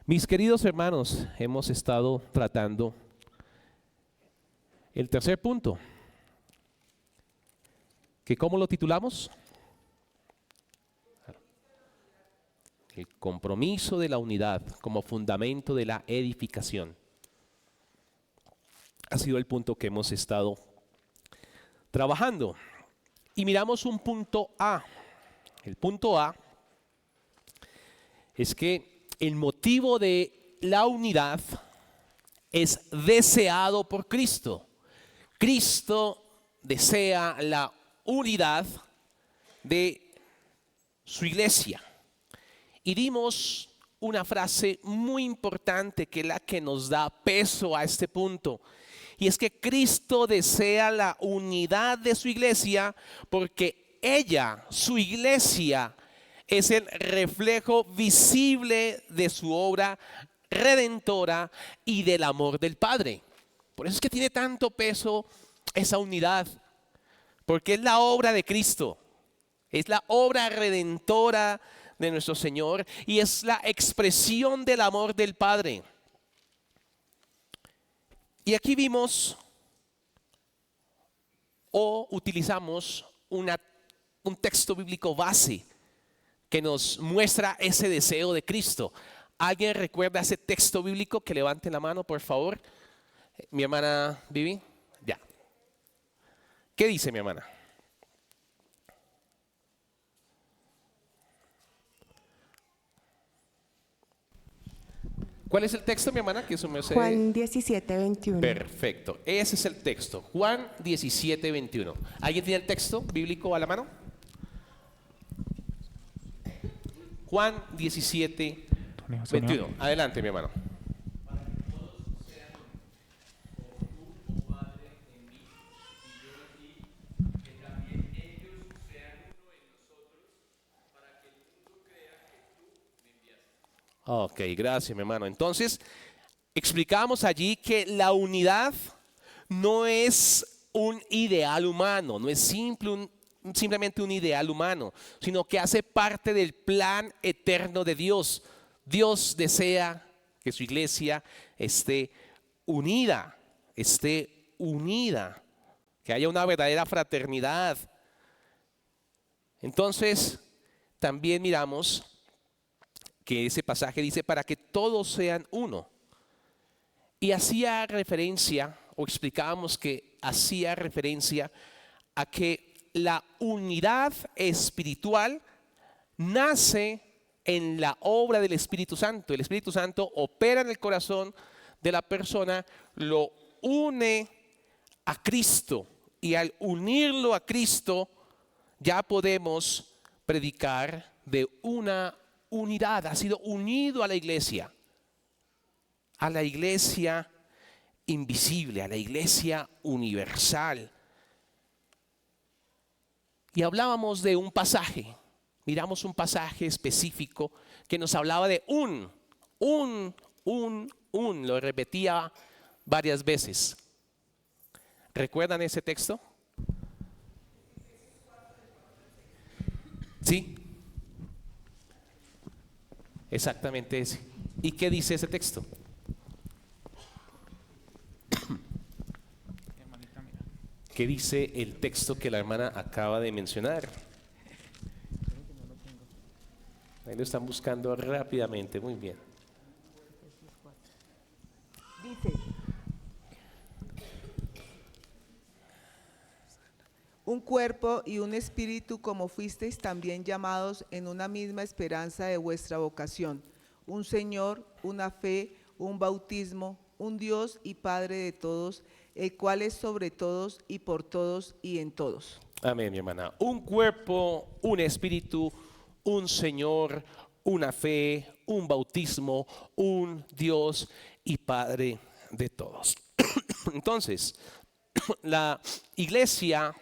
Mis queridos hermanos, hemos estado tratando el tercer punto, que ¿cómo lo titulamos? El compromiso de la unidad como fundamento de la edificación. Ha sido el punto que hemos estado trabajando. Y miramos un punto A. El punto A es que el motivo de la unidad es deseado por Cristo. Cristo desea la unidad de su iglesia. Y dimos una frase muy importante que es la que nos da peso a este punto. Y es que Cristo desea la unidad de su iglesia porque ella, su iglesia, es el reflejo visible de su obra redentora y del amor del Padre. Por eso es que tiene tanto peso esa unidad, porque es la obra de Cristo, es la obra redentora de nuestro Señor y es la expresión del amor del Padre. Y aquí vimos o utilizamos un texto bíblico base que nos muestra ese deseo de Cristo. ¿Alguien recuerda ese texto bíblico? Que levante la mano, por favor. Mi hermana Vivi. Ya. ¿Qué dice mi hermana? ¿Cuál es el texto, mi hermana? Que eso me hace... Juan 17, 21. Perfecto, ese es el texto, Juan 17, 21. ¿Alguien tiene el texto bíblico a la mano? Juan 17, 21. Adelante, mi hermano. Ok, gracias, mi hermano. Entonces, explicamos allí que la unidad no es un ideal humano, no es simplemente un ideal humano, sino que hace parte del plan eterno de Dios. Dios desea que su iglesia esté unida, que haya una verdadera fraternidad. Entonces, también miramos que ese pasaje dice para que todos sean uno. Y hacía referencia, o explicábamos que hacía referencia a que la unidad espiritual nace en la obra del Espíritu Santo. El Espíritu Santo opera en el corazón de la persona, lo une a Cristo y al unirlo a Cristo ya podemos predicar de una unidad. Ha sido unido a la iglesia invisible, a la iglesia universal. Y hablábamos de un pasaje, miramos un pasaje específico que nos hablaba de lo repetía varias veces. ¿Recuerdan ese texto? ¿Sí? Exactamente ese. ¿Y qué dice ese texto? ¿Qué dice el texto que la hermana acaba de mencionar? Ahí lo están buscando rápidamente, muy bien. Dice: un cuerpo y un espíritu, como fuisteis también llamados en una misma esperanza de vuestra vocación. Un Señor, una fe, un bautismo, un Dios y Padre de todos, el cual es sobre todos y por todos y en todos. Amén, mi hermana. Un cuerpo, un espíritu, un Señor, una fe, un bautismo, un Dios y Padre de todos. Entonces, la iglesia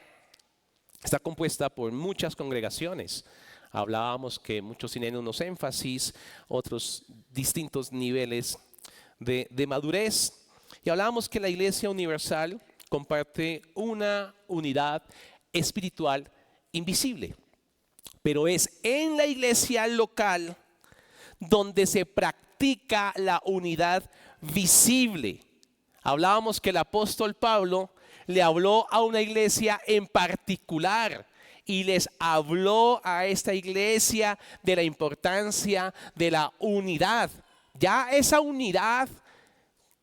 está compuesta por muchas congregaciones. Hablábamos que muchos tienen unos énfasis, otros distintos niveles de madurez. Y hablábamos que la Iglesia Universal comparte una unidad espiritual invisible. Pero es en la iglesia local donde se practica practica la unidad visible. Hablábamos que el apóstol Pablo le habló a una iglesia en particular y les habló a esta iglesia de la importancia de la unidad. Ya esa unidad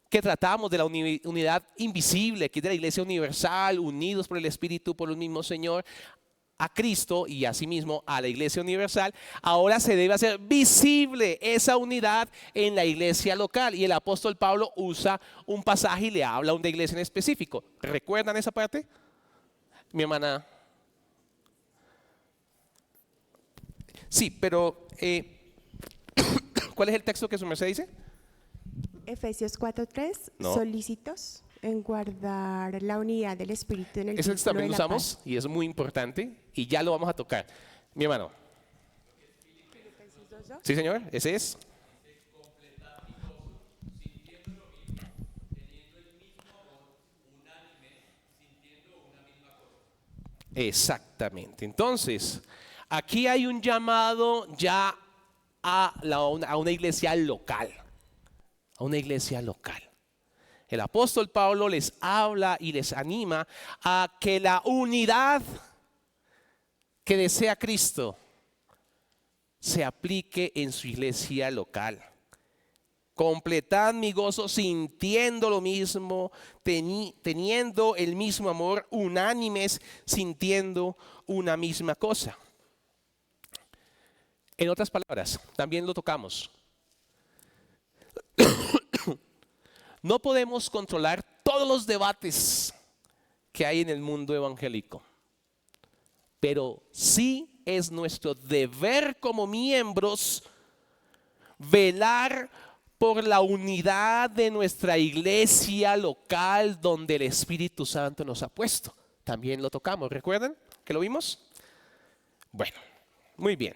que tratamos, de la unidad invisible, que es de la iglesia universal, unidos por el Espíritu, por un mismo Señor, a Cristo y asimismo a la iglesia universal, ahora se debe hacer visible esa unidad en la iglesia local. Y el apóstol Pablo usa un pasaje y le habla a una iglesia en específico. ¿Recuerdan esa parte? Mi hermana. Sí, pero ¿cuál es el texto que su merced dice? Efesios 4:3, No. solícitos en guardar la unidad del Espíritu en el Ese vínculo también de lo la paz. usamos y es muy importante y ya lo vamos a tocar. Mi hermano. Sí, señor, ese es. Exactamente. Entonces, aquí hay un llamado ya a una iglesia local. A una iglesia local. El apóstol Pablo les habla y les anima a que la unidad que desea Cristo se aplique en su iglesia local. Completad mi gozo sintiendo lo mismo, teniendo el mismo amor, unánimes, sintiendo una misma cosa. En otras palabras, también lo tocamos. No podemos controlar todos los debates que hay en el mundo evangélico, pero sí es nuestro deber como miembros velar por la unidad de nuestra iglesia local donde el Espíritu Santo nos ha puesto. También lo tocamos, ¿recuerdan que lo vimos? Bueno, muy bien.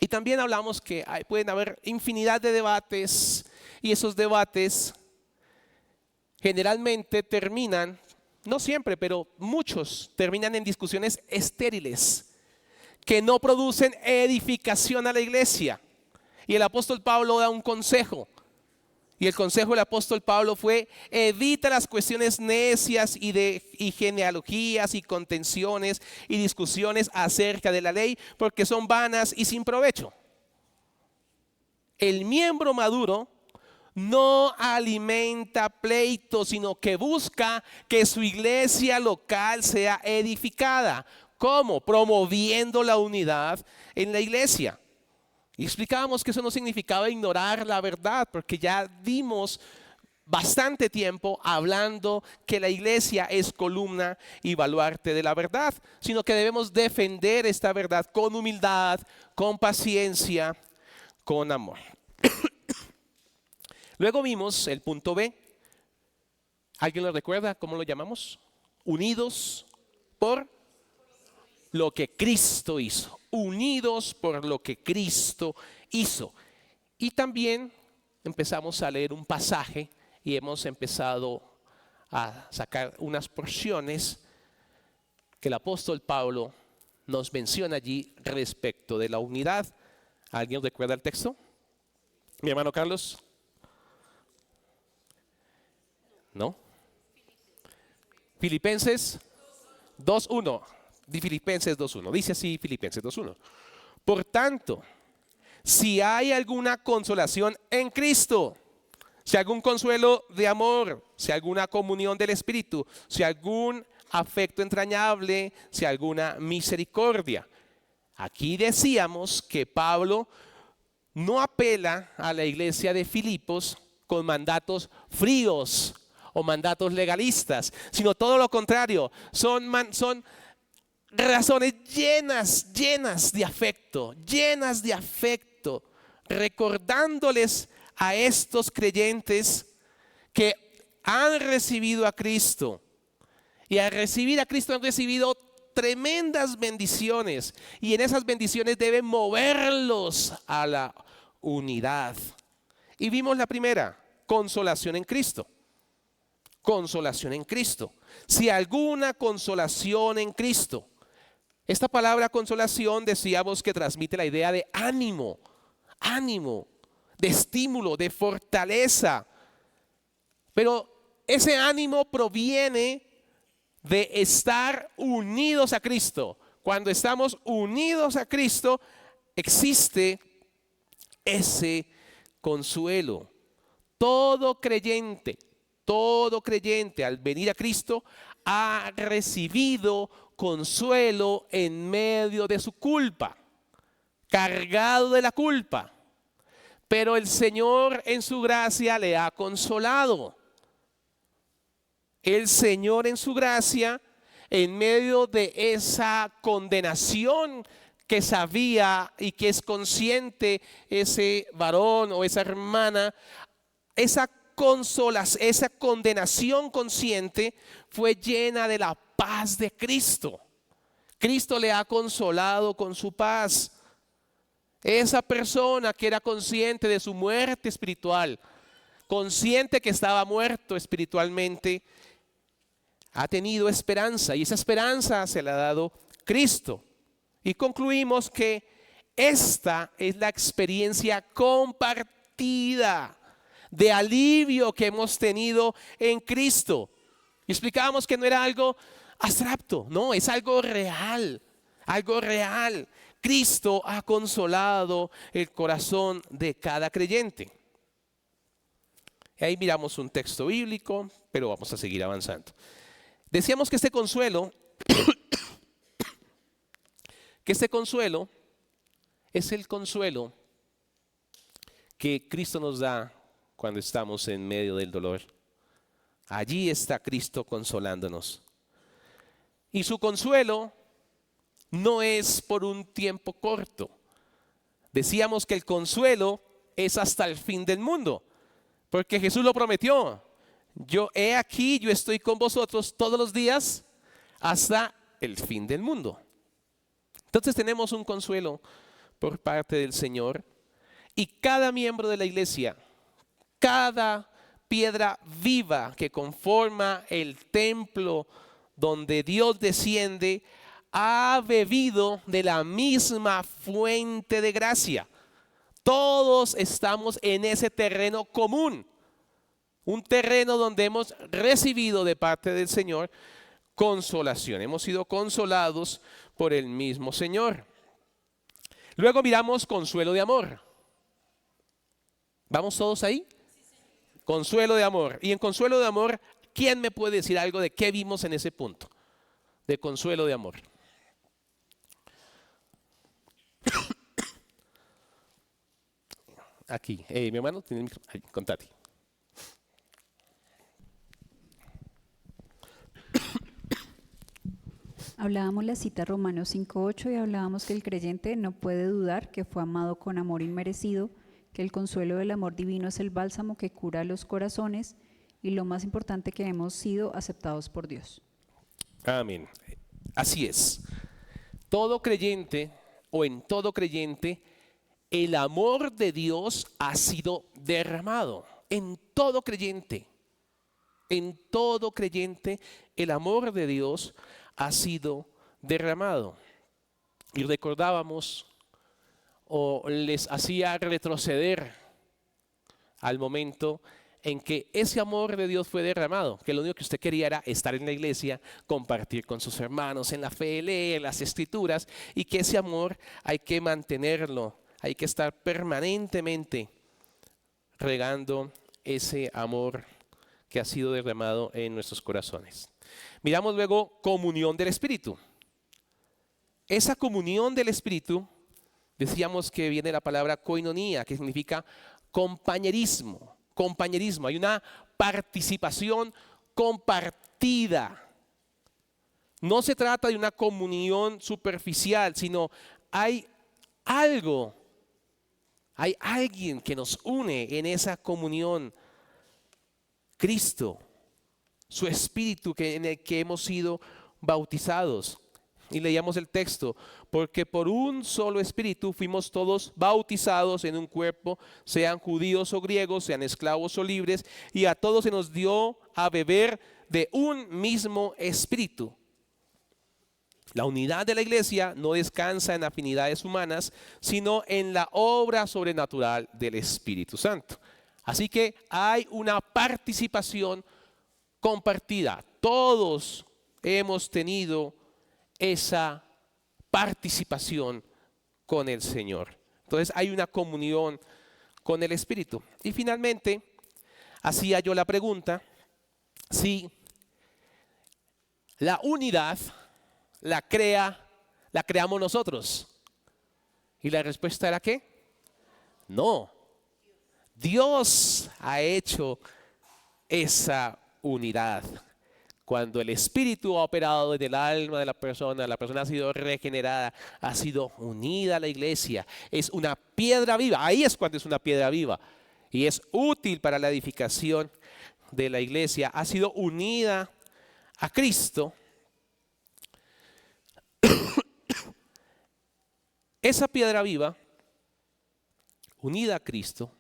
Y también hablamos que pueden haber infinidad de debates y esos debates generalmente terminan, no siempre, pero muchos terminan en discusiones estériles que no producen edificación a la iglesia. Y el apóstol Pablo da un consejo. Y el consejo del apóstol Pablo fue: evita las cuestiones necias y genealogías y contenciones y discusiones acerca de la ley, porque son vanas y sin provecho. El miembro maduro no alimenta pleitos, sino que busca que su iglesia local sea edificada. ¿Cómo? Promoviendo la unidad en la iglesia. Y explicábamos que eso no significaba ignorar la verdad, porque ya dimos bastante tiempo hablando que la iglesia es columna y baluarte de la verdad, sino que debemos defender esta verdad con humildad, con paciencia, con amor. Luego vimos el punto B. ¿Alguien lo recuerda? ¿Cómo lo llamamos? Unidos por lo que Cristo hizo. Unidos por lo que Cristo hizo. Y también empezamos a leer un pasaje y hemos empezado a sacar unas porciones que el apóstol Pablo nos menciona allí respecto de la unidad. ¿Alguien recuerda el texto? Mi hermano Carlos. ¿No? Filipenses 2:1. Filipenses 2:1. Dice así Filipenses 2:1. Por tanto, si hay alguna consolación en Cristo, si algún consuelo de amor, si alguna comunión del Espíritu, si algún afecto entrañable, si alguna misericordia. Aquí decíamos que Pablo no apela a la iglesia de Filipos con mandatos fríos o mandatos legalistas, sino todo lo contrario. Son razones llenas de afecto, recordándoles a estos creyentes que han recibido a Cristo. Y al recibir a Cristo han recibido tremendas bendiciones. Y en esas bendiciones deben moverlos a la unidad. Y vimos la primera, consolación en Cristo. Consolación en Cristo. Si alguna consolación en Cristo. Esta palabra consolación decíamos que transmite la idea de ánimo, de estímulo, de fortaleza. Pero ese ánimo proviene de estar unidos a Cristo. Cuando estamos unidos a Cristo, existe ese consuelo. Todo creyente al venir a Cristo ha recibido consuelo en medio de su culpa, cargado de la culpa. Pero el Señor en su gracia le ha consolado. El Señor en su gracia, en medio de esa condenación que sabía y que es consciente ese varón o esa hermana, esa condenación consciente fue llena de la paz de Cristo. Cristo le ha consolado con su paz. Esa persona que era consciente de su muerte espiritual, consciente que estaba muerto espiritualmente, ha tenido esperanza, y esa esperanza se la ha dado Cristo. Y concluimos que esta es la experiencia compartida de alivio que hemos tenido en Cristo. Y explicábamos que no era algo abstracto, no, es algo real, algo real. Cristo ha consolado el corazón de cada creyente. Y ahí miramos un texto bíblico, pero vamos a seguir avanzando. Decíamos que este consuelo, es el consuelo que Cristo nos da cuando estamos en medio del dolor. Allí está Cristo consolándonos. Y su consuelo no es por un tiempo corto. Decíamos que el consuelo es hasta el fin del mundo, porque Jesús lo prometió. Yo estoy con vosotros todos los días hasta el fin del mundo. Entonces tenemos un consuelo por parte del Señor, y cada miembro de la iglesia, cada piedra viva que conforma el templo donde Dios desciende, ha bebido de la misma fuente de gracia. Todos estamos en ese terreno común, un terreno donde hemos recibido de parte del Señor consolación. Hemos sido consolados por el mismo Señor. Luego miramos consuelo de amor. ¿Vamos todos ahí? Consuelo de amor. Y en consuelo de amor, ¿quién me puede decir algo de qué vimos en ese punto? De consuelo de amor. Aquí, mi hermano, tiene el micrófono. Ahí, con Tati. Hablábamos la cita Romanos 5:8 y hablábamos que el creyente no puede dudar que fue amado con amor inmerecido, que el consuelo del amor divino es el bálsamo que cura los corazones y lo más importante, que hemos sido aceptados por Dios. Amén. Así es. Todo creyente o en todo creyente, el amor de Dios ha sido derramado. En todo creyente, el amor de Dios ha sido derramado. Y recordábamos, o les hacía retroceder al momento en que ese amor de Dios fue derramado, que lo único que usted quería era estar en la iglesia, compartir con sus hermanos en la fe, leer las escrituras, y que ese amor hay que mantenerlo, hay que estar permanentemente regando ese amor que ha sido derramado en nuestros corazones. Miramos luego comunión del Espíritu. Esa comunión del Espíritu, decíamos que viene la palabra koinonía, que significa compañerismo. Hay una participación compartida. No se trata de una comunión superficial, sino hay algo, hay alguien que nos une en esa comunión. Cristo, su Espíritu en el que hemos sido bautizados. Y leíamos el texto: porque por un solo Espíritu fuimos todos bautizados en un cuerpo, sean judíos o griegos, sean esclavos o libres, y a todos se nos dio a beber de un mismo Espíritu. La unidad de la iglesia no descansa en afinidades humanas, sino en la obra sobrenatural del Espíritu Santo. Así que hay una participación compartida. Todos hemos tenido esa participación con el Señor. Entonces hay una comunión con el Espíritu. Y finalmente, hacía yo la pregunta, si la unidad la creamos nosotros. Y la respuesta era ¿qué? No. Dios ha hecho esa unidad. Cuando el Espíritu ha operado en el alma de la persona ha sido regenerada, ha sido unida a la iglesia. Es una piedra viva. Ahí es cuando es una piedra viva. Y es útil para la edificación de la iglesia. Ha sido unida a Cristo. Esa piedra viva, unida a Cristo,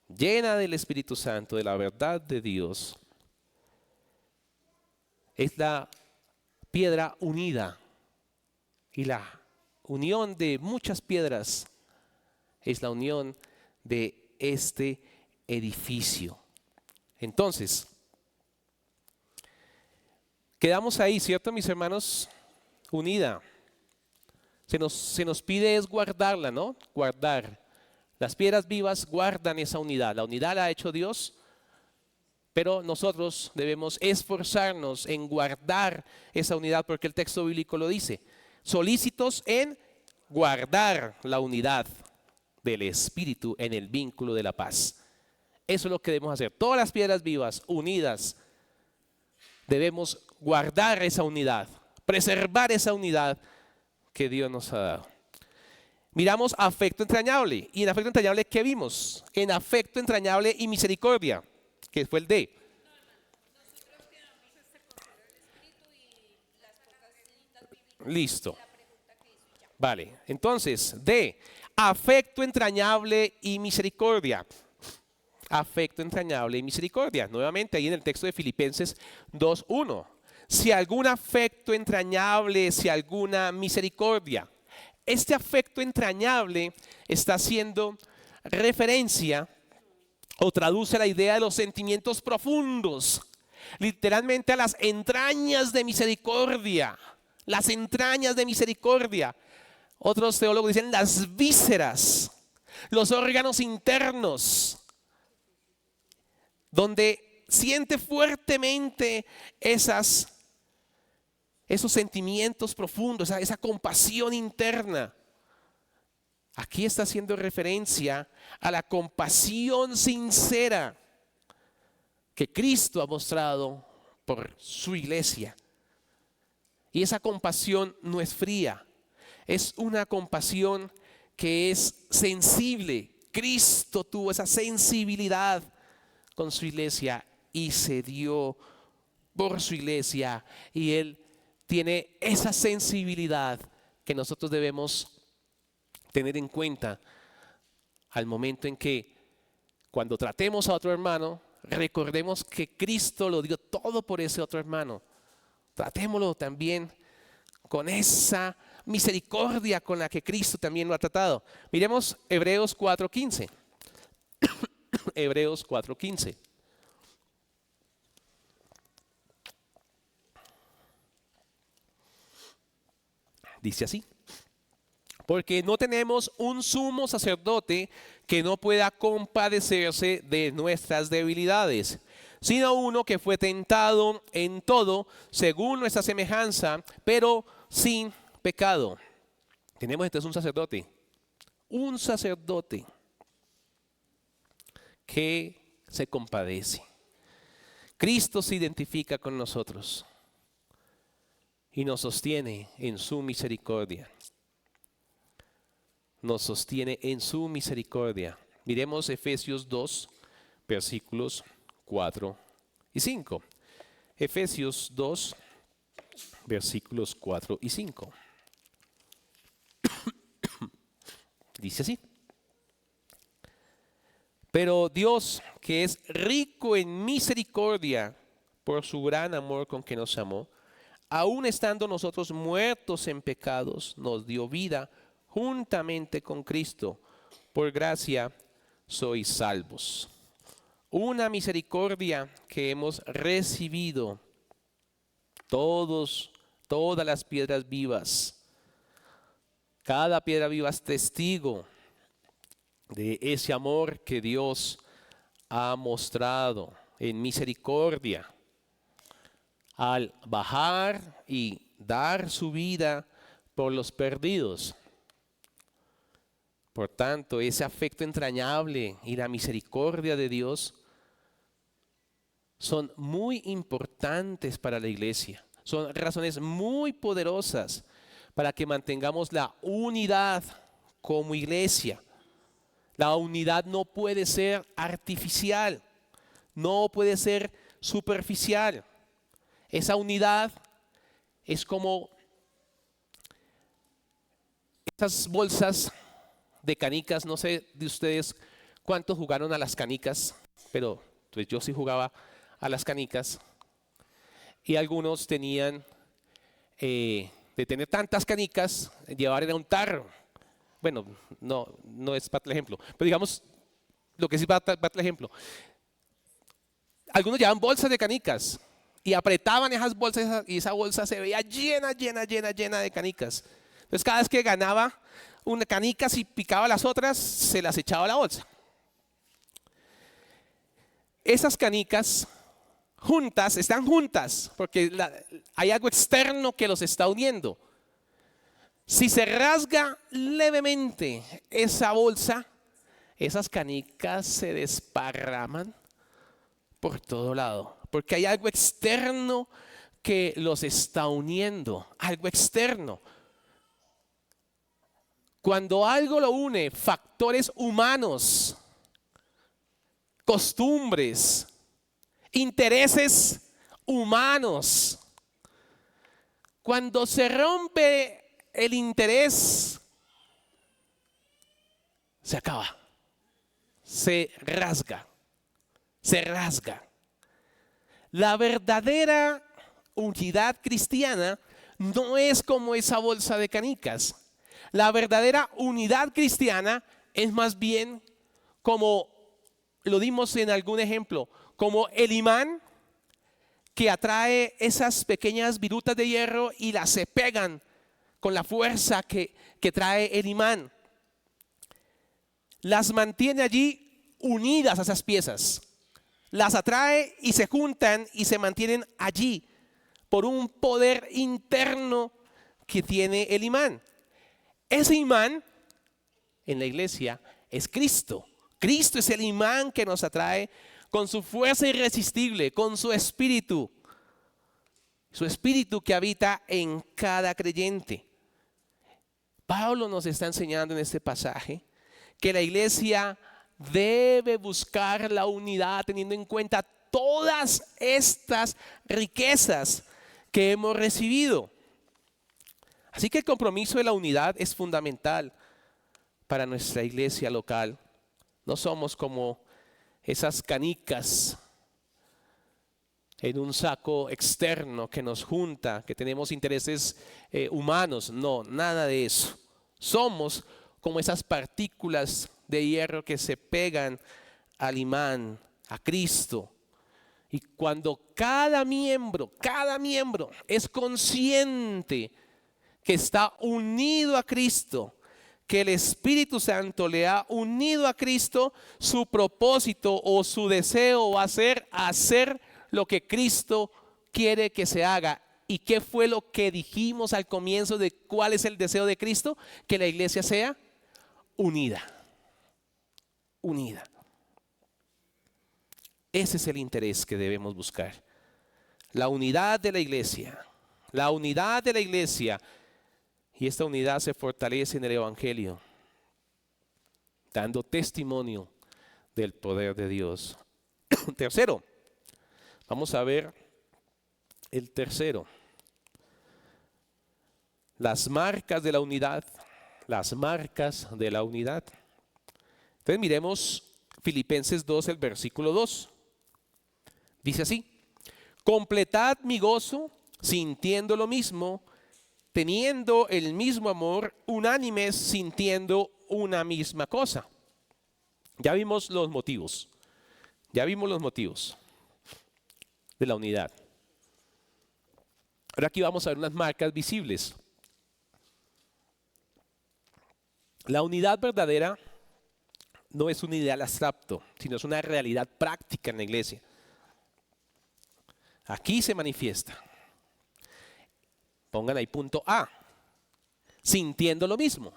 llena del Espíritu Santo, de la verdad de Dios, es la piedra unida. Y la unión de muchas piedras es la unión de este edificio. Entonces, quedamos ahí, ¿cierto, mis hermanos? Unida. Se nos pide es guardarla, ¿no? Guardar. Las piedras vivas guardan esa unidad. La unidad la ha hecho Dios, pero nosotros debemos esforzarnos en guardar esa unidad porque el texto bíblico lo dice. Solícitos en guardar la unidad del Espíritu en el vínculo de la paz. Eso es lo que debemos hacer. Todas las piedras vivas unidas, debemos guardar esa unidad, preservar esa unidad que Dios nos ha dado. Miramos afecto entrañable. ¿Y en afecto entrañable qué vimos? En afecto entrañable y misericordia, que fue el D. Listo. Vale, entonces, D, afecto entrañable y misericordia. Afecto entrañable y misericordia. Nuevamente ahí en el texto de Filipenses 2:1. Si algún afecto entrañable, si alguna misericordia. Este afecto entrañable está haciendo referencia o traduce la idea de los sentimientos profundos, literalmente a las entrañas de misericordia. Las entrañas de misericordia. Otros teólogos dicen las vísceras, los órganos internos, donde siente fuertemente esos sentimientos profundos, esa compasión interna. Aquí está haciendo referencia a la compasión sincera que Cristo ha mostrado por su iglesia. Y esa compasión no es fría, es una compasión que es sensible. Cristo tuvo esa sensibilidad con su iglesia y se dio por su iglesia, y Él tiene esa sensibilidad que nosotros debemos tener en cuenta al momento en que cuando tratemos a otro hermano, recordemos que Cristo lo dio todo por ese otro hermano. Tratémoslo también con esa misericordia con la que Cristo también lo ha tratado. Miremos Hebreos 4:15. Hebreos 4:15. Dice así: porque no tenemos un sumo sacerdote que no pueda compadecerse de nuestras debilidades, sino uno que fue tentado en todo según nuestra semejanza, pero sin pecado. Tenemos entonces un sacerdote que se compadece. Cristo se identifica con nosotros y nos sostiene en su misericordia. Nos sostiene en su misericordia. Miremos Efesios 2, versículos 4 y 5. Efesios 2, versículos 4 y 5. Dice así: pero Dios, que es rico en misericordia por su gran amor con que nos amó, aun estando nosotros muertos en pecados, nos dio vida juntamente con Cristo. Por gracia sois salvos. Una misericordia que hemos recibido todas las piedras vivas. Cada piedra viva es testigo de ese amor que Dios ha mostrado en misericordia al bajar y dar su vida por los perdidos. Por tanto, ese afecto entrañable y la misericordia de Dios son muy importantes para la iglesia. Son razones muy poderosas para que mantengamos la unidad como iglesia. La unidad no puede ser artificial, no puede ser superficial. Esa unidad es como esas bolsas de canicas. No sé de ustedes cuántos jugaron a las canicas, pero pues yo sí jugaba a las canicas. Y algunos tenían, de tener tantas canicas, llevar en un tarro. Bueno, no es para el ejemplo, pero digamos lo que sí para el ejemplo. Algunos llevaban bolsas de canicas y apretaban esas bolsas y esa bolsa se veía llena de canicas. Entonces cada vez que ganaba una canica, si picaba las otras, se las echaba a la bolsa. Esas canicas están juntas porque hay algo externo que los está uniendo. Si se rasga levemente esa bolsa, esas canicas se desparraman por todo lado, porque hay algo externo que los está uniendo, algo externo. Cuando algo lo une, factores humanos, costumbres, intereses humanos, cuando se rompe el interés, se acaba, se rasga. La verdadera unidad cristiana no es como esa bolsa de canicas. La verdadera unidad cristiana es más bien como, lo dimos en algún ejemplo, como el imán que atrae esas pequeñas virutas de hierro y las se pegan con la fuerza que trae el imán. Las mantiene allí unidas a esas piezas. Las atrae y se juntan y se mantienen allí por un poder interno que tiene el imán. Ese imán en la iglesia es Cristo. Cristo es el imán que nos atrae con su fuerza irresistible, con su espíritu que habita en cada creyente. Pablo nos está enseñando en este pasaje que la iglesia debe buscar la unidad teniendo en cuenta todas estas riquezas que hemos recibido. Así que el compromiso de la unidad es fundamental para nuestra iglesia local. No somos como esas canicas en un saco externo que nos junta, que tenemos intereses humanos. No, nada de eso. Somos como esas partículas de hierro que se pegan al imán, a Cristo. Y cuando cada miembro es consciente que está unido a Cristo, que el Espíritu Santo le ha unido a Cristo, su propósito o su deseo va a ser hacer lo que Cristo quiere que se haga. ¿Y qué fue lo que dijimos al comienzo de cuál es el deseo de Cristo? Que la iglesia sea unida. Ese es el interés que debemos buscar. La unidad de la iglesia. La unidad de la iglesia. Y esta unidad se fortalece en el Evangelio, dando testimonio del poder de Dios. Tercero, vamos a ver el tercero. Las marcas de la unidad. Las marcas de la unidad. Entonces miremos Filipenses 2, el versículo 2. Dice así: completad mi gozo sintiendo lo mismo, teniendo el mismo amor, unánimes, sintiendo una misma cosa. Ya vimos los motivos. Ya vimos los motivos de la unidad. Ahora aquí vamos a ver unas marcas visibles. La unidad verdadera no es un ideal abstracto, sino es una realidad práctica en la iglesia. Aquí se manifiesta. Pongan ahí punto A. Sintiendo lo mismo.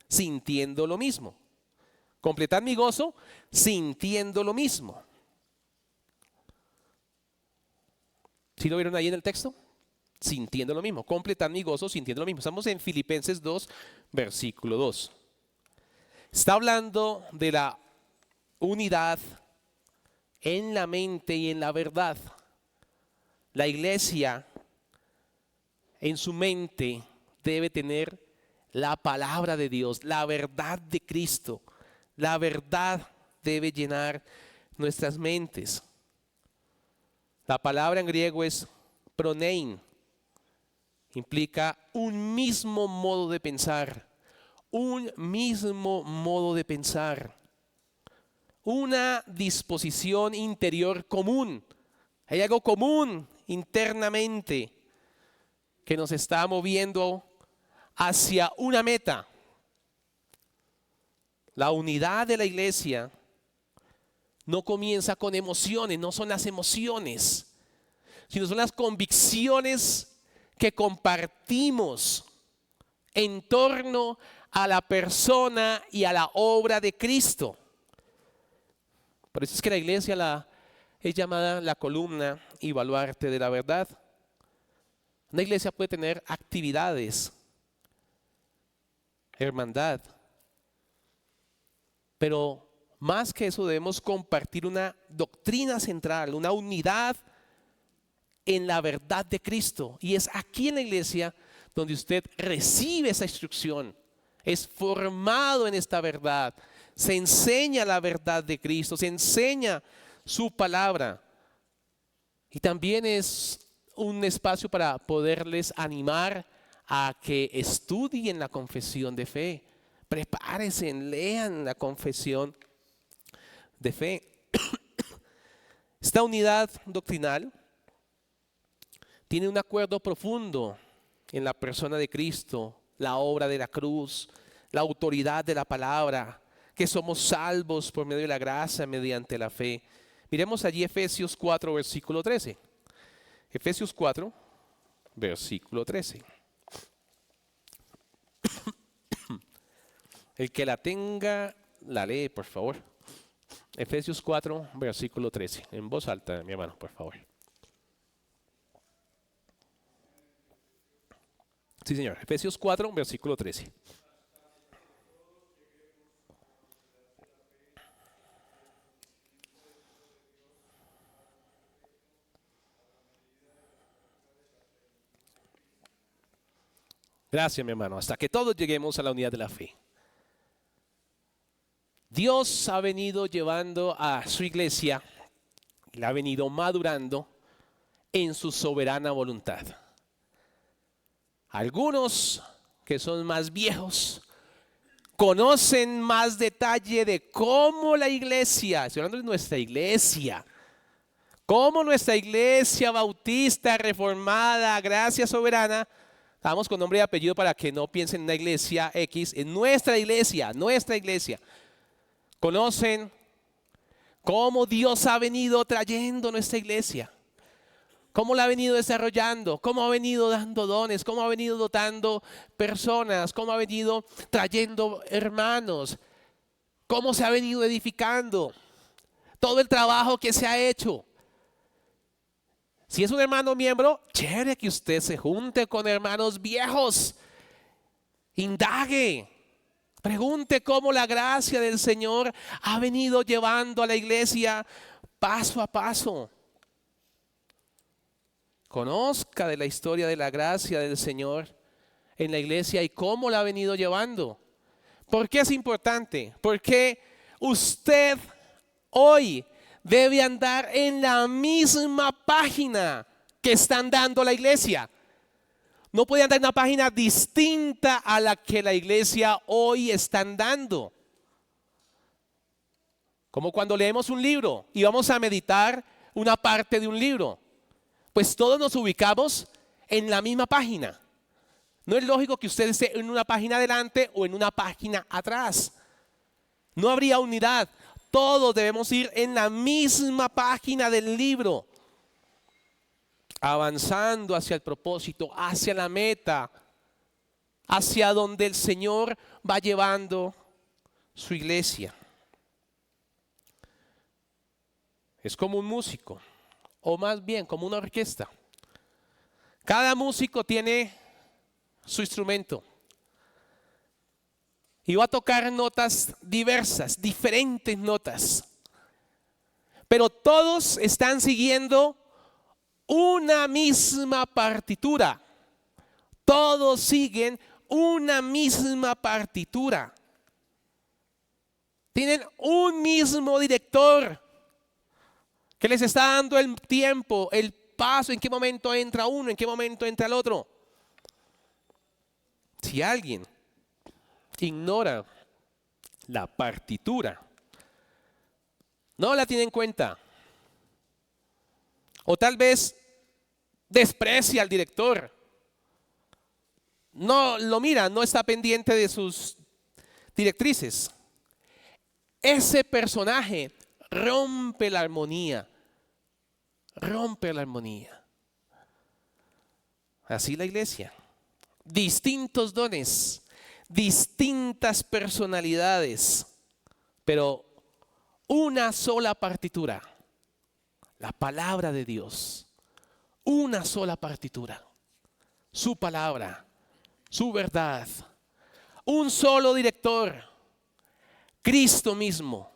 Sintiendo lo mismo. Completar mi gozo sintiendo lo mismo. ¿Sí lo vieron ahí en el texto? Sintiendo lo mismo. Completar mi gozo sintiendo lo mismo. Estamos en Filipenses 2, versículo 2. Está hablando de la unidad en la mente y en la verdad. La iglesia en su mente debe tener la palabra de Dios, la verdad de Cristo. La verdad debe llenar nuestras mentes. La palabra en griego es pronein. Implica un mismo modo de pensar. Un mismo modo de pensar. Una disposición interior común. Hay algo común internamente que nos está moviendo hacia una meta. La unidad de la iglesia no comienza con emociones, no son las emociones, sino son las convicciones que compartimos en torno a la persona y a la obra de Cristo. Por eso es que la iglesia es llamada la columna y baluarte de la verdad. Una iglesia puede tener actividades, hermandad, pero más que eso debemos compartir una doctrina central, una unidad en la verdad de Cristo. Y es aquí en la iglesia donde usted recibe esa instrucción, es formado en esta verdad, se enseña la verdad de Cristo, se enseña su palabra. Y también es un espacio para poderles animar a que estudien la confesión de fe. Prepárense, lean la confesión de fe. Esta unidad doctrinal tiene un acuerdo profundo en la persona de Cristo, la obra de la cruz, la autoridad de la palabra, que somos salvos por medio de la gracia mediante la fe. Miremos allí Efesios 4, versículo 13. Efesios 4, versículo 13. El que la tenga, la lee, por favor. Efesios 4, versículo 13. En voz alta, mi hermano, por favor. Sí, señor. Efesios 4, versículo 13. Gracias, mi hermano. Hasta que todos lleguemos a la unidad de la fe. Dios ha venido llevando a su iglesia, la ha venido madurando en su soberana voluntad. Algunos que son más viejos conocen más detalle de cómo la iglesia, estoy hablando de nuestra iglesia, cómo nuestra iglesia bautista, reformada, gracia soberana, estamos con nombre y apellido para que no piensen en una iglesia X, en nuestra iglesia, conocen cómo Dios ha venido trayendo nuestra iglesia, cómo la ha venido desarrollando, cómo ha venido dando dones, cómo ha venido dotando personas, cómo ha venido trayendo hermanos, cómo se ha venido edificando, todo el trabajo que se ha hecho. Si es un hermano miembro, chévere que usted se junte con hermanos viejos, indague, pregunte cómo la gracia del Señor ha venido llevando a la iglesia paso a paso. Conozca de la historia de la gracia del Señor en la iglesia y cómo la ha venido llevando. ¿Por qué es importante? Porque usted hoy debe andar en la misma página que están dando la iglesia. No podían dar una página distinta a la que la iglesia hoy están dando. Como cuando leemos un libro y vamos a meditar una parte de un libro. Pues todos nos ubicamos en la misma página. No es lógico que usted esté en una página adelante o en una página atrás. No habría unidad. Todos debemos ir en la misma página del libro, avanzando hacia el propósito, hacia la meta, hacia donde el Señor va llevando su iglesia. Es como un músico, o más bien como una orquesta. Cada músico tiene su instrumento y va a tocar notas diversas, diferentes notas. Pero todos están siguiendo una misma partitura. Todos siguen una misma partitura. Tienen un mismo director que les está dando el tiempo, el paso, en qué momento entra uno, en qué momento entra el otro. Si alguien ignora la partitura, no la tiene en cuenta, o tal vez desprecia al director, no lo mira, no está pendiente de sus directrices, ese personaje rompe la armonía. Rompe la armonía. Así la iglesia. Distintos dones, distintas personalidades, pero una sola partitura. La palabra de Dios. Una sola partitura. Su palabra, su verdad. Un solo director. Cristo mismo.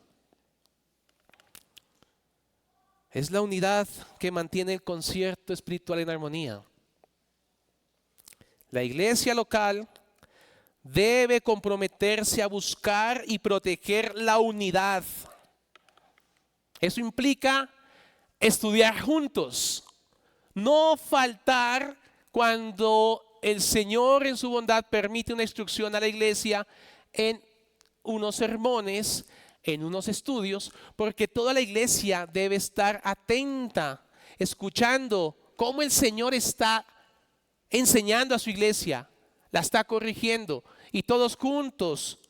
Es la unidad que mantiene el concierto espiritual en armonía. La iglesia local debe comprometerse a buscar y proteger la unidad. Eso implica estudiar juntos, no faltar cuando el Señor en su bondad permite una instrucción a la iglesia en unos sermones, en unos estudios, porque toda la iglesia debe estar atenta, escuchando cómo el Señor está enseñando a su iglesia, la está corrigiendo, y todos juntos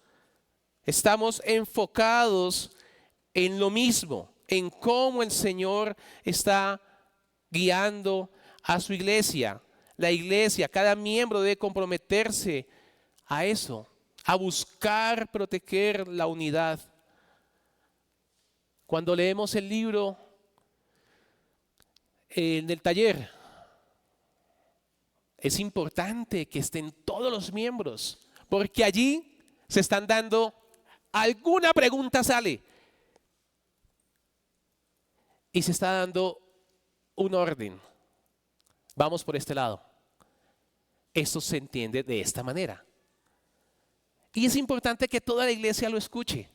estamos enfocados en lo mismo, en cómo el Señor está guiando a su iglesia. La iglesia, cada miembro debe comprometerse a eso, a buscar proteger la unidad. Cuando leemos el libro en el taller, es importante que estén todos los miembros, porque allí se están dando, alguna pregunta sale y se está dando un orden. Vamos por este lado. Esto se entiende de esta manera. Y es importante que toda la iglesia lo escuche.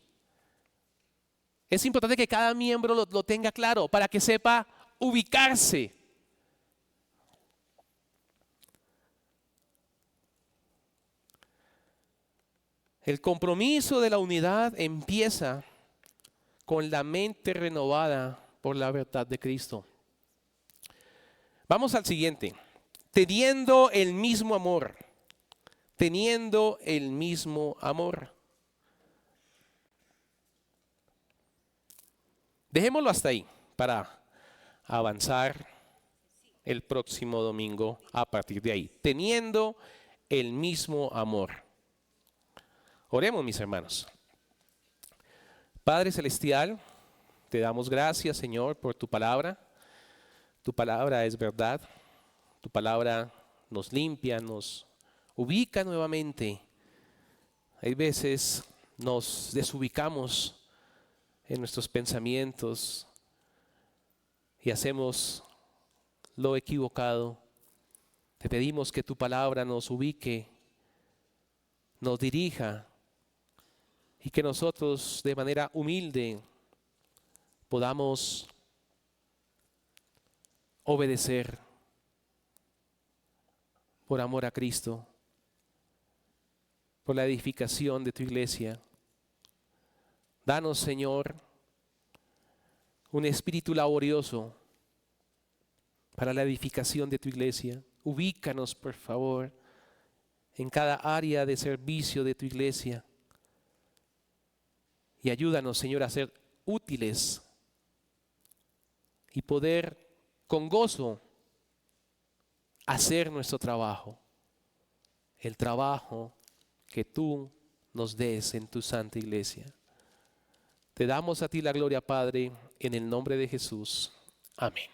Es importante que cada miembro lo tenga claro para que sepa ubicarse. El compromiso de la unidad empieza con la mente renovada por la verdad de Cristo. Vamos al siguiente. Teniendo el mismo amor. Teniendo el mismo amor. Dejémoslo hasta ahí para avanzar el próximo domingo a partir de ahí. Teniendo el mismo amor. Oremos, mis hermanos. Padre Celestial, te damos gracias, Señor, por tu palabra. Tu palabra es verdad. Tu palabra nos limpia, nos ubica nuevamente. Hay veces nos desubicamos en nuestros pensamientos y hacemos lo equivocado. Te pedimos que tu palabra nos ubique, nos dirija y que nosotros de manera humilde podamos obedecer por amor a Cristo, por la edificación de tu iglesia. Danos, Señor, un espíritu laborioso para la edificación de tu iglesia. Ubícanos, por favor, en cada área de servicio de tu iglesia. Y ayúdanos, Señor, a ser útiles y poder con gozo hacer nuestro trabajo. El trabajo que tú nos des en tu santa iglesia. Te damos a ti la gloria, Padre, en el nombre de Jesús. Amén.